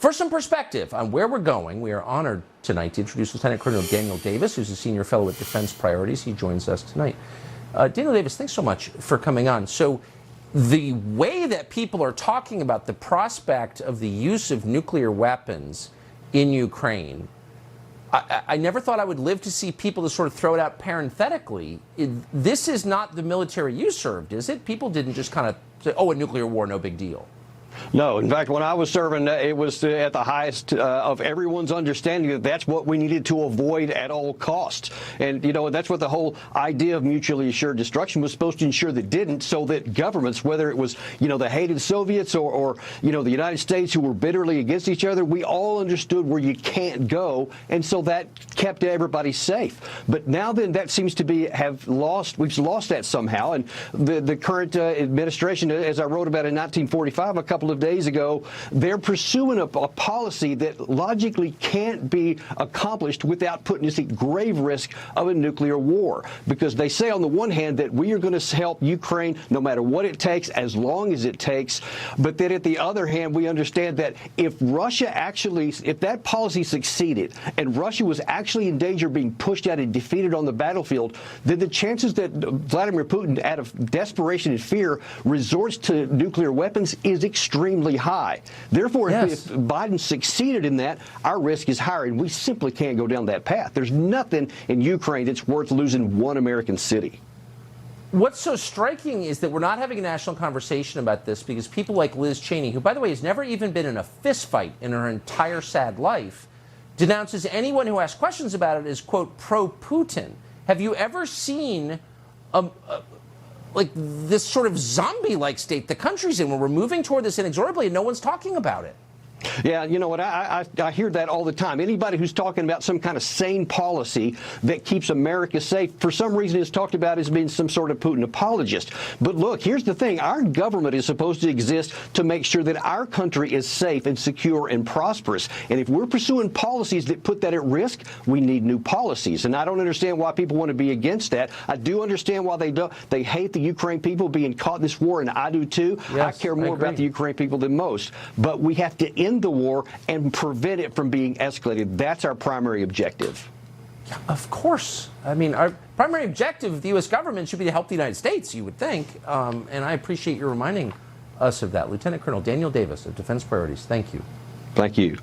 For some perspective on where we're going, we are honored tonight to introduce Lieutenant Colonel Daniel Davis, who's a senior fellow at Defense Priorities. He joins us tonight. Daniel Davis, thanks so much for coming on. So the way that people are talking about the prospect of the use of nuclear weapons in Ukraine, I never thought I would live to see people to sort of throw it out parenthetically. This is not the military you served, is it? People didn't just kind of say, oh, a nuclear war, no big deal. No. In fact, when I was serving, it was at the highest of everyone's understanding that that's what we needed to avoid at all costs. And, you know, that's what the whole idea of mutually assured destruction was supposed to ensure that didn't, so that governments, whether it was, you know, the hated Soviets or you know, the United States, who were bitterly against each other, we all understood where you can't go. And so that kept everybody safe. But now then, that seems to be we've lost that somehow. And the current administration, as I wrote about in 1945, a couple of days ago, they're pursuing a policy that logically can't be accomplished without putting us at grave risk of a nuclear war. Because they say on the one hand that we are going to help Ukraine no matter what it takes, as long as it takes. But then at the other hand, we understand that if that policy succeeded and Russia was actually in danger of being pushed out and defeated on the battlefield, then the chances that Vladimir Putin, out of desperation and fear, resorts to nuclear weapons is extremely high. Therefore, if Biden succeeded in that, our risk is higher, and we simply can't go down that path. There's nothing in Ukraine that's worth losing one American city. What's so striking is that we're not having a national conversation about this because people like Liz Cheney, who, by the way, has never even been in a fist fight in her entire sad life, denounces anyone who asks questions about it as, quote, pro-Putin. Have you ever seen like this sort of zombie-like state the country's in, where we're moving toward this inexorably and no one's talking about it? Yeah, you know what, I hear that all the time. Anybody who's talking about some kind of sane policy that keeps America safe, for some reason is talked about as being some sort of Putin apologist. But look, here's the thing. Our government is supposed to exist to make sure that our country is safe and secure and prosperous. And if we're pursuing policies that put that at risk, we need new policies. And I don't understand why people want to be against that. I do understand why they hate the Ukraine people being caught in this war, and I do too. Yes, I care more about the Ukraine people than most. But we have to end the war and prevent it from being escalated. That's our primary objective. Yeah, of course. I mean, our primary objective of the U.S. government should be to help the United States, you would think. And I appreciate you reminding us of that. Lieutenant Colonel Daniel Davis of Defense Priorities, thank you. Thank you.